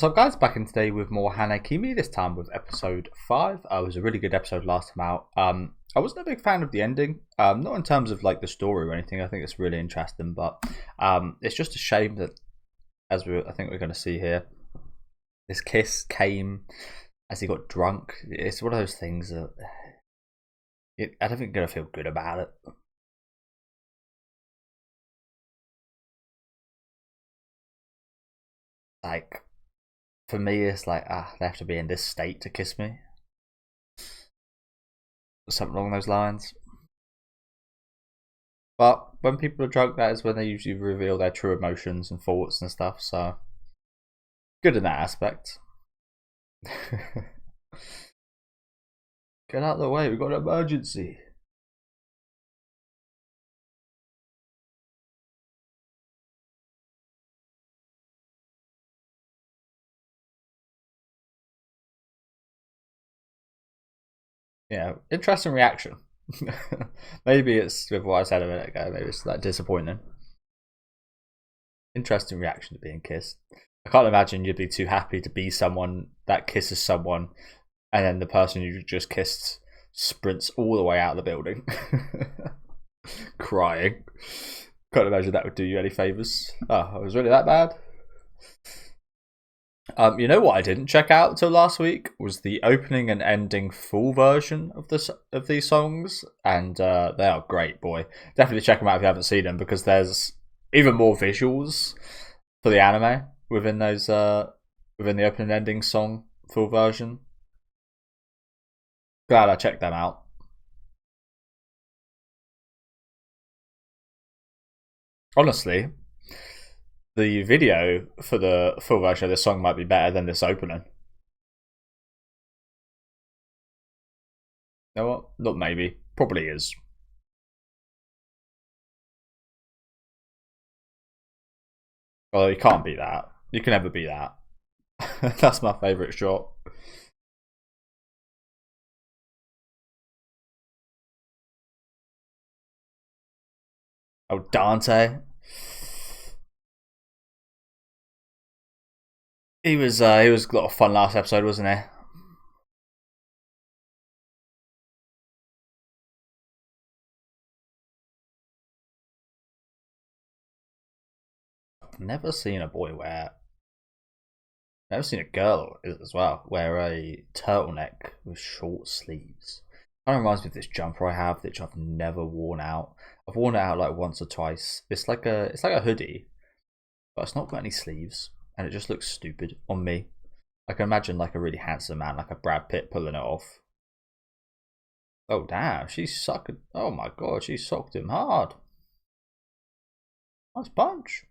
So guys, back in today with more Hana-Kimi, this time with episode 5. It was a really good episode last time out. I wasn't a big fan of the ending, not in terms of like the story or anything. I think it's really interesting, but it's just a shame that, I think we're going to see here, this kiss came as he got drunk. It's one of those things that I don't think I'm going to feel good about it. Like, for me, it's like, they have to be in this state to kiss me. Something along those lines. But when people are drunk, that is when they usually reveal their true emotions and thoughts and stuff, so good in that aspect. Get out of the way, we've got an emergency. Yeah, interesting reaction. Maybe it's with what I said a minute ago, maybe it's like disappointing. Interesting reaction to being kissed. I can't imagine you'd be too happy to be someone that kisses someone and then the person you just kissed sprints all the way out of the building. Crying. Can't imagine that would do you any favours. Oh, it was really that bad? You know what I didn't check out till last week was the opening and ending full version of these songs, and they are great, boy. Definitely check them out if you haven't seen them, because there's even more visuals for the anime within those within the opening and ending song full version. Glad I checked them out. Honestly, the video for the full version of this song might be better than this opening. You know what? Not maybe. Probably is. Well, you can't beat that. You can never beat that. That's my favourite shot. Oh, Dante. He was a lot of fun last episode, wasn't he? Never seen a boy wear. Never seen a girl as well wear a turtleneck with short sleeves. Kind of reminds me of this jumper I have, which I've never worn out. I've worn it out like once or twice. It's like a hoodie, but it's not got any sleeves, and it just looks stupid on me. I can imagine like a really handsome man, like a Brad Pitt, pulling it off. Oh damn, she sucked. Oh my god, she socked him hard. Nice punch.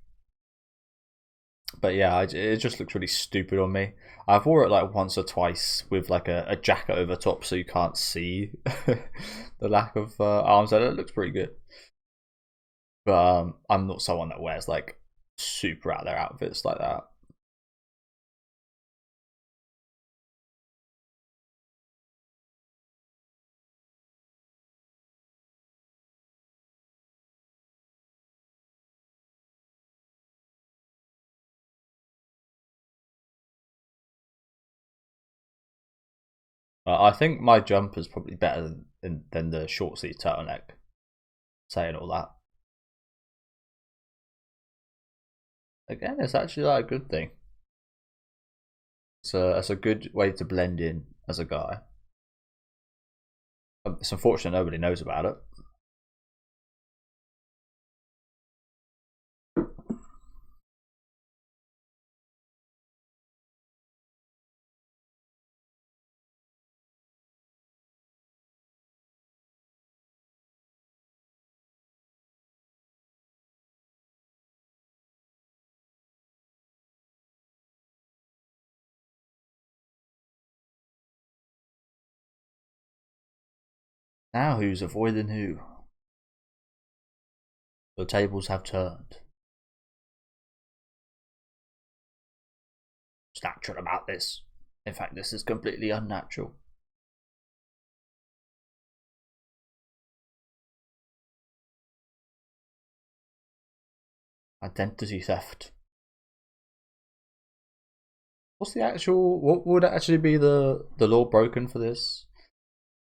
But yeah, it just looks really stupid on me. I've wore it like once or twice with like a jacket over top, so you can't see the lack of arms. And it looks pretty good. But I'm not someone that wears like super out there outfits like that. I think my jumper's probably better than the short sleeve turtleneck. Saying all that. Again, it's actually like a good thing. It's a good way to blend in as a guy. It's unfortunate nobody knows about it. Now who's avoiding who? The tables have turned. What's natural about this? In fact, this is completely unnatural. Identity theft. What's the actual? What would actually be the law broken for this?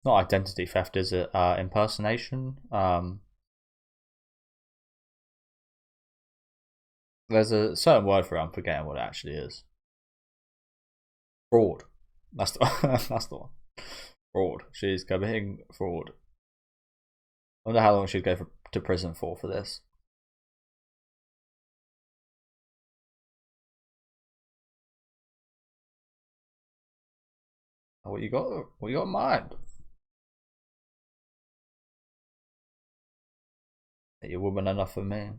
Not identity theft, is it? Impersonation. There's a certain word for it. I'm forgetting what it actually is. Fraud. That's the that's the one. Fraud. She's committing fraud. I wonder how long she'd go to prison for this. What you got? What you got in mind? You're woman enough for me.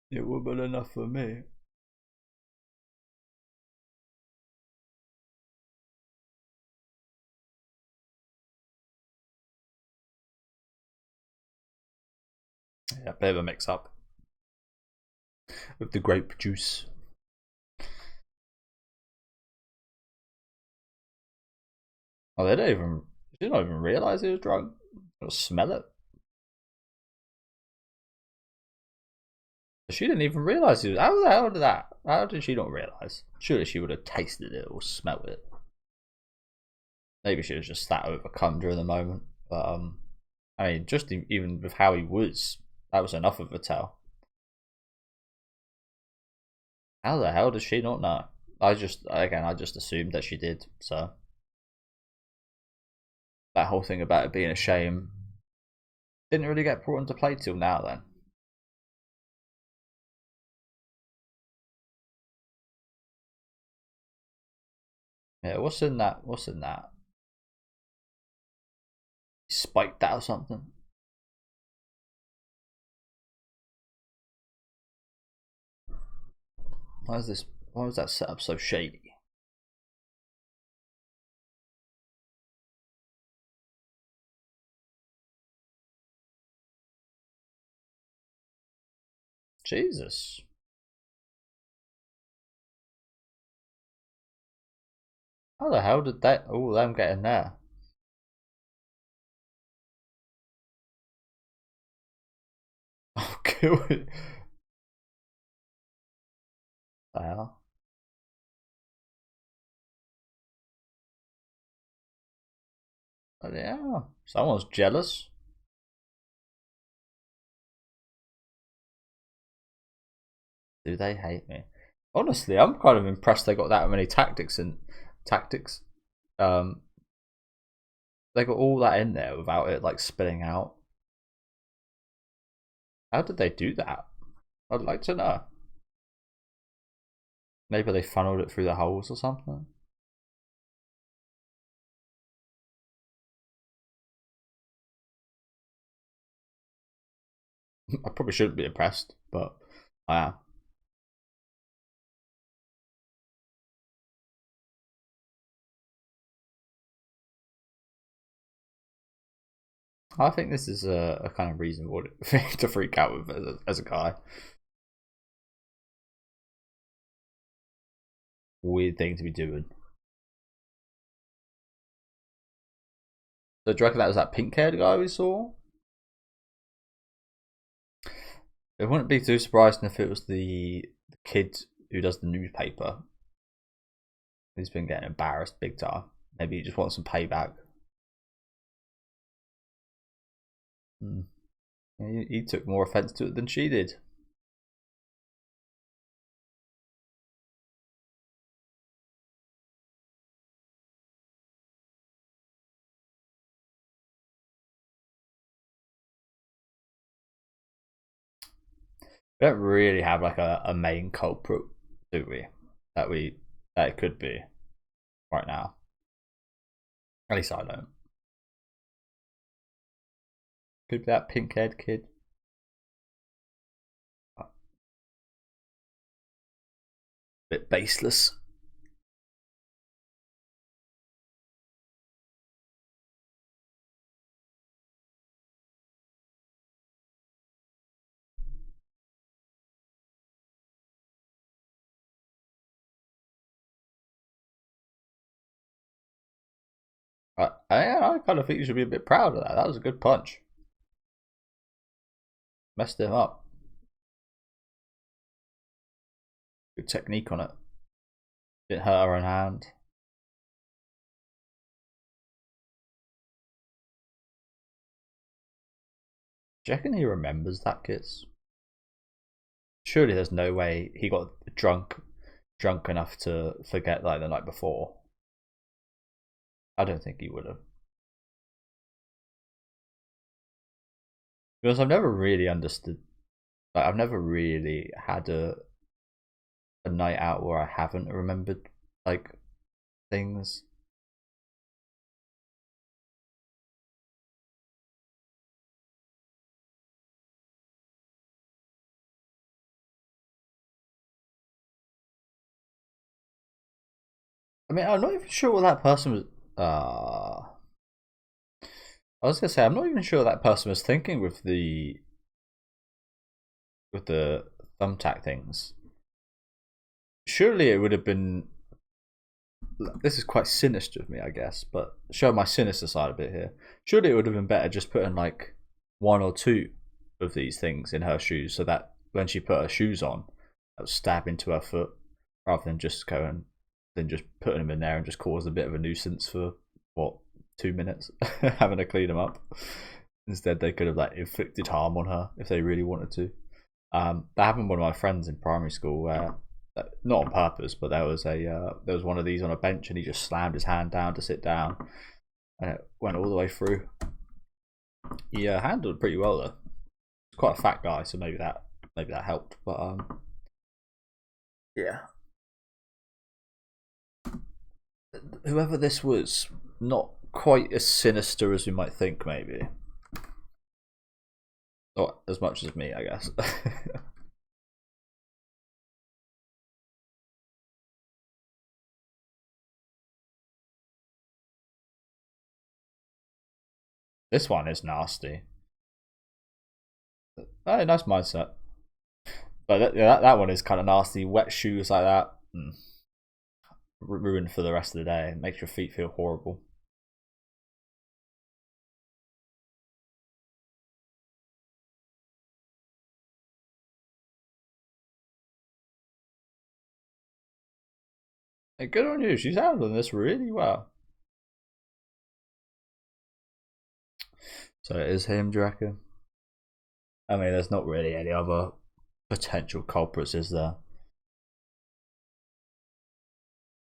You're woman enough for me. Yeah, a bit of a mix up with the grape juice. Oh, they don't even. She didn't even realise he was drunk. Or smell it. She didn't even realise he was. How the hell did that? How did she not realise? Surely she would have tasted it or smelled it. Maybe she was just that overcome during the moment. But I mean, just even with how he was, that was enough of a tell. How the hell does she not know? I just assumed that she did. So that whole thing about it being a shame didn't really get brought into play till now. Then. Yeah, what's in that? What's in that? Spiked that or something? Why is this? Why was that set up so shady? Jesus. How the hell did that all of them get in there? Oh, good. The hell? Oh, yeah. Someone's jealous. Do they hate me? Honestly, I'm kind of impressed they got that many tactics and tactics. Um, they got all that in there without it like spilling out. How did they do that? I'd like to know. Maybe they funneled it through the holes or something. I probably shouldn't be impressed, but I am. I think this is a kind of reasonable thing to freak out with as a guy. Weird thing to be doing. So do you reckon that was that pink-haired guy we saw? It wouldn't be too surprising if it was the kid who does the newspaper. He's been getting embarrassed big time. Maybe he just wants some payback. He took more offence to it than she did. We don't really have like a main culprit, do we? That it could be right now. At least I don't. Could be that pink-haired kid. A bit baseless. I kind of think you should be a bit proud of that. That was a good punch. Messed him up. Good technique on it. Didn't hurt her own hand. Do you reckon he remembers that kiss? Surely there's no way he got drunk enough to forget like the night before. I don't think he would have. Because I've never really understood, like I've never really had a night out where I haven't remembered like things. I mean, I'm not even sure what that person was. I was gonna say I'm not even sure what that person was thinking with the thumbtack things. Surely it would have been. This is quite sinister of me, I guess, but show my sinister side a bit here. Surely it would have been better just putting like one or two of these things in her shoes, so that when she put her shoes on, that would stab into her foot, rather than just putting them in there and just cause a bit of a nuisance for what 2 minutes, having to clean them up. Instead, they could have like inflicted harm on her if they really wanted to. That happened with one of my friends in primary school where, not on purpose, but there was one of these on a bench and he just slammed his hand down to sit down, and it went all the way through. He handled it pretty well though. He's quite a fat guy, so maybe that helped. But yeah, whoever this was, not quite as sinister as we might think, maybe. Not as much as me, I guess. This one is nasty. Oh, nice mindset. But that one is kind of nasty. Wet shoes like that, ruined for the rest of the day. It makes your feet feel horrible. Hey, good on you. She's handling this really well. So it is him, do you reckon? I mean, there's not really any other potential culprits, is there?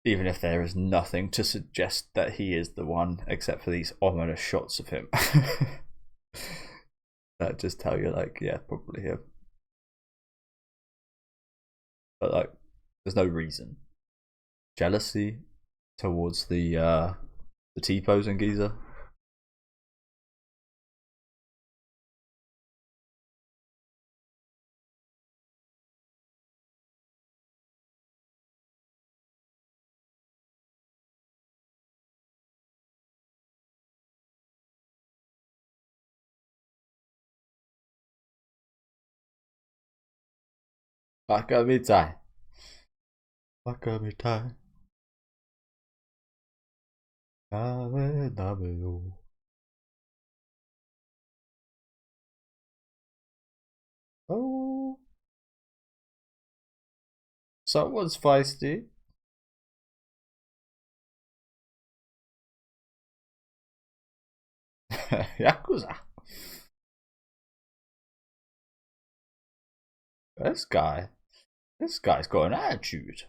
Even if there is nothing to suggest that he is the one, except for these ominous shots of him. That just tell you, like, yeah, probably him. But like, there's no reason. Jealousy towards the T-posing geezer. Bakamitai. Bakamitai. Dame, dame yo. Oh. Someone's feisty. Yakuza. This guy's got an attitude.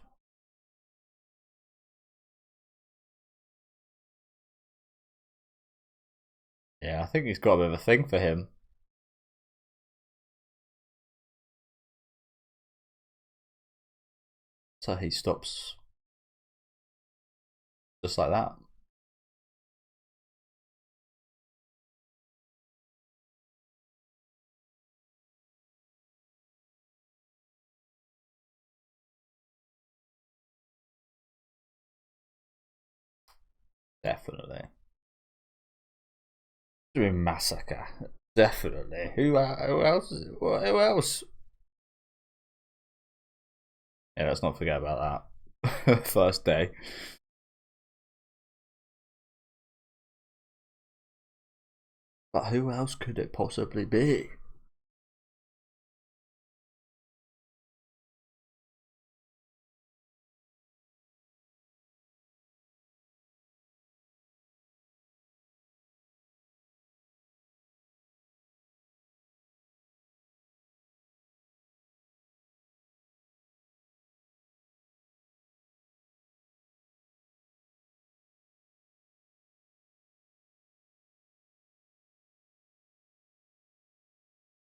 Yeah, I think he's got a bit of a thing for him. So he stops just like that. Definitely. Doing massacre. Definitely. Who else? Who else? Yeah, let's not forget about that. First day. But who else could it possibly be?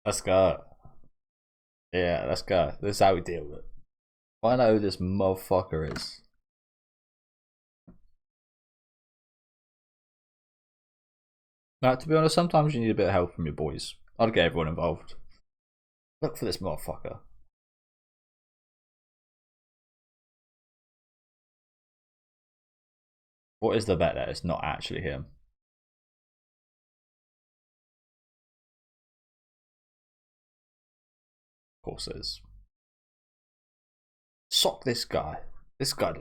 Let's go. Yeah, let's go. This is how we deal with it. Find out who this motherfucker is. Now, to be honest, sometimes you need a bit of help from your boys. I'd get everyone involved. Look for this motherfucker. What is the bet that it's not actually him? Of course it is. Sock this guy. This guy.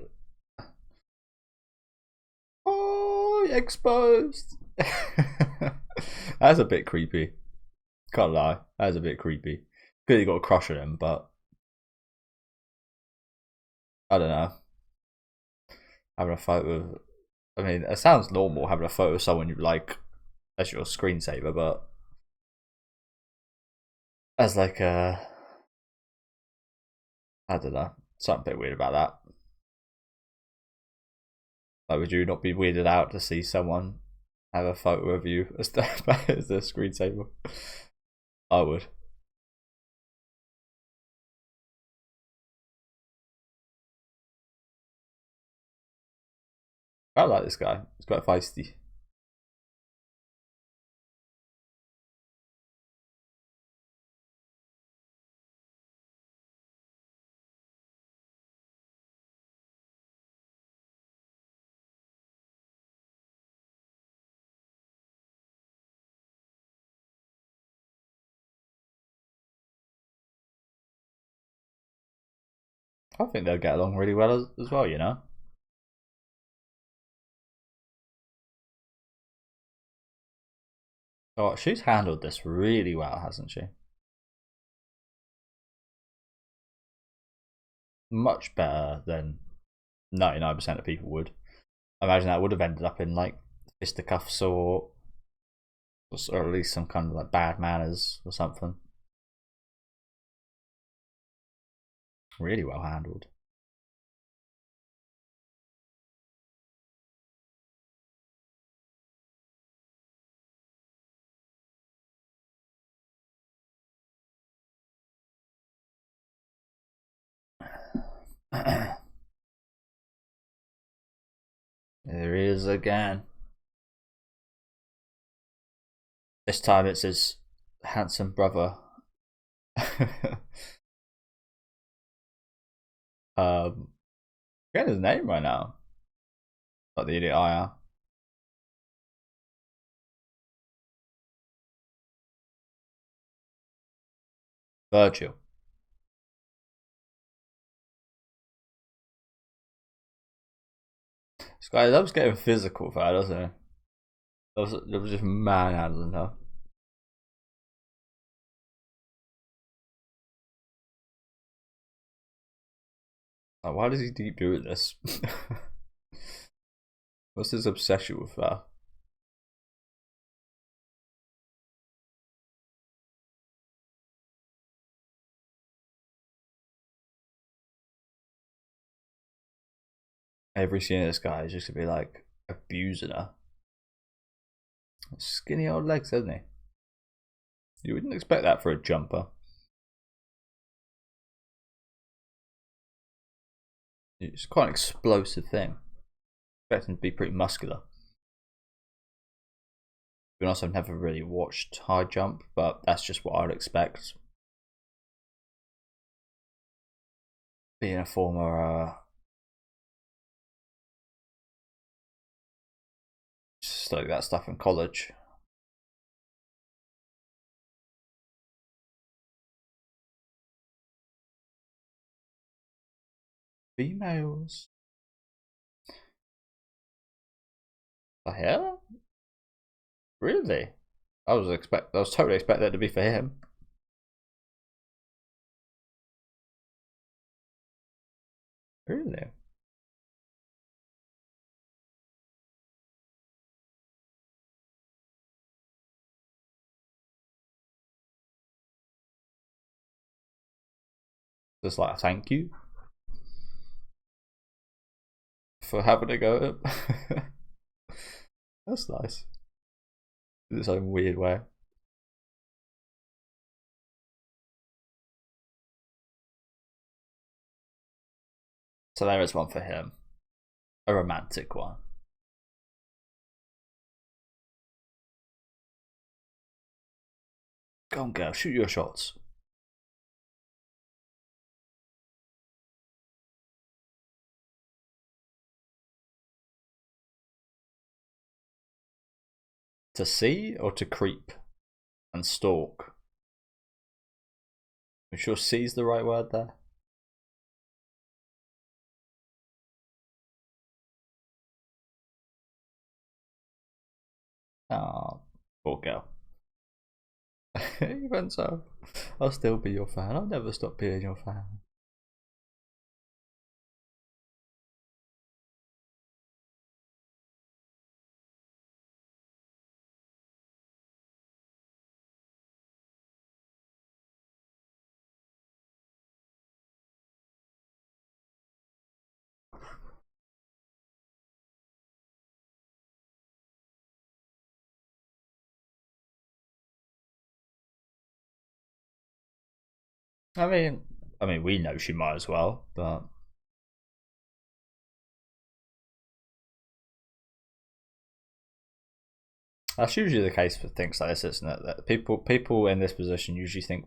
Oh, exposed. That's a bit creepy. Can't lie. That's a bit creepy. Clearly got a crush on him, but I don't know. Having a photo. I mean, it sounds normal having a photo of someone you like as your screensaver, but as like a, I don't know, something a bit weird about that. Like, would you not be weirded out to see someone have a photo of you as the screensaver? I would. I like this guy. He's quite feisty. I think they'll get along really well as well, you know? Oh, she's handled this really well, hasn't she? Much better than 99% of people would. I imagine that would have ended up in like fisticuffs or at least some kind of like bad manners or something. Really well handled. There he is again. This time it's his handsome brother. Forget his name right now. Like the idiot I am. Virgil. This guy loves getting physical with her, doesn't he? Loves just manhandling her. Like, why does he keep doing this? What's his obsession with her? Every scene of this guy is just gonna be like abusing her. Skinny old legs, hasn't he? You wouldn't expect that for a jumper. It's quite an explosive thing. Expect him to be pretty muscular. But also, I've never really watched high jump, but that's just what I'd expect. Being a former studied that stuff in college. Females. The hell? Really? I was totally expecting that to be for him. Really? Just like a thank you for having a go at him. That's nice. In its own weird way. So there is one for him. A romantic one. Go on, girl, shoot your shots. To see or to creep and stalk? I'm sure "see's" the right word there. Oh, poor girl. Even so, I'll still be your fan. I'll never stop being your fan. I mean, we know she might as well, but that's usually the case for things like this, isn't it? That people in this position usually think,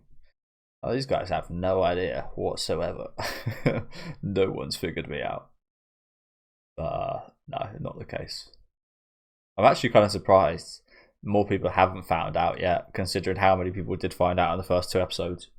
"Oh, these guys have no idea whatsoever. No one's figured me out." But no, not the case. I'm actually kind of surprised more people haven't found out yet, considering how many people did find out in the first 2 episodes.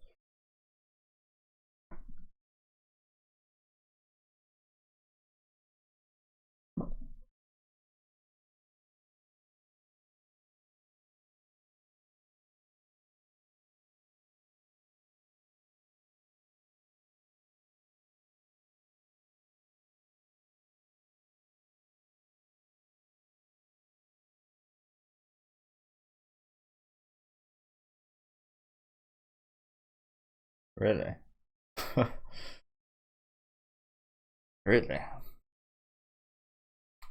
Really? Really?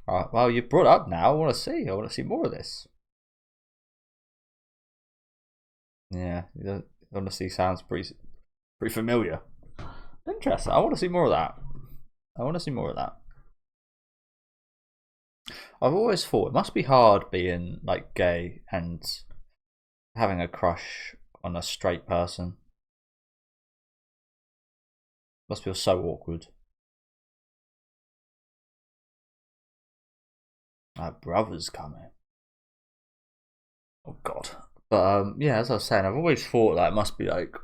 Alright, well, you brought up now. I want to see. I want to see more of this. Yeah, the honesty sounds pretty familiar. Interesting. I want to see more of that. I want to see more of that. I've always thought it must be hard being like gay and having a crush on a straight person. Must feel so awkward. My brother's coming. Oh God. But yeah, as I was saying, I've always thought that it must be like,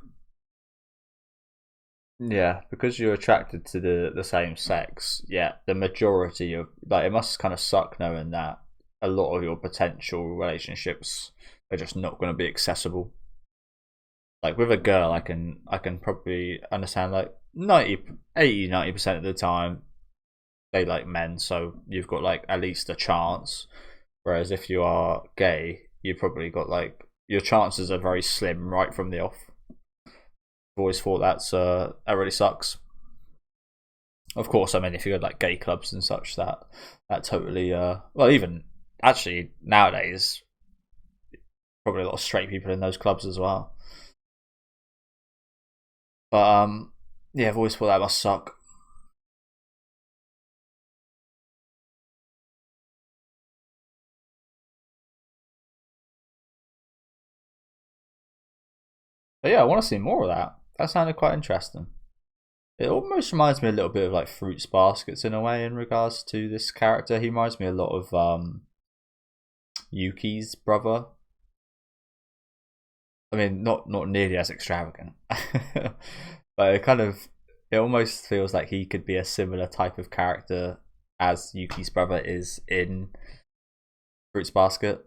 yeah, because you're attracted to the same sex. Yeah, the majority of like it must kind of suck knowing that a lot of your potential relationships are just not going to be accessible. Like with a girl, I can probably understand like 90% of the time they like men, so you've got like at least a chance. Whereas if you are gay, you probably got like your chances are very slim right from the off. I've always thought that really sucks. Of course, I mean if you go to like gay clubs and such, that totally well, even actually nowadays probably a lot of straight people in those clubs as well. But yeah, I've always thought that must suck. But yeah, I want to see more of that. That sounded quite interesting. It almost reminds me a little bit of like Fruits Baskets in a way in regards to this character. He reminds me a lot of Yuki's brother. I mean, not nearly as extravagant, but it almost feels like he could be a similar type of character as Yuki's brother is in Fruits Basket.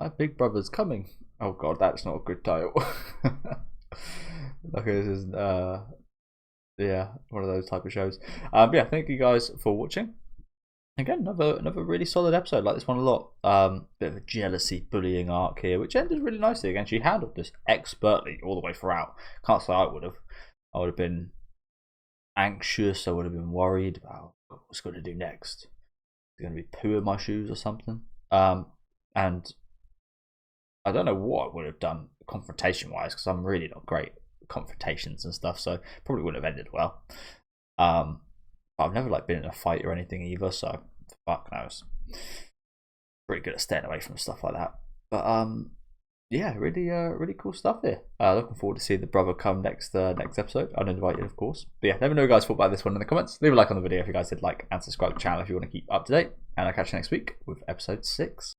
My big brother's coming. Oh God, that's not a good title. Okay, this is yeah, one of those type of shows. Yeah, thank you guys for watching. Again, another really solid episode. Like this one a lot. Bit of a jealousy bullying arc here, which ended really nicely. Again, she handled this expertly all the way throughout. Can't say I would have. I would have been anxious. I would have been worried about what's going to do next. There's going to be poo in my shoes or something. And I don't know what I would have done confrontation wise, because I'm really not great at confrontations and stuff, so probably wouldn't have ended well. But I've never like been in a fight or anything either, so fuck knows. Pretty good at staying away from stuff like that. But yeah, really cool stuff here. Looking forward to seeing the brother come next episode. Uninvited, of course. But yeah, let me know what you guys thought about this one in the comments. Leave a like on the video if you guys did like, and subscribe to the channel if you want to keep up to date. And I'll catch you next week with episode 6.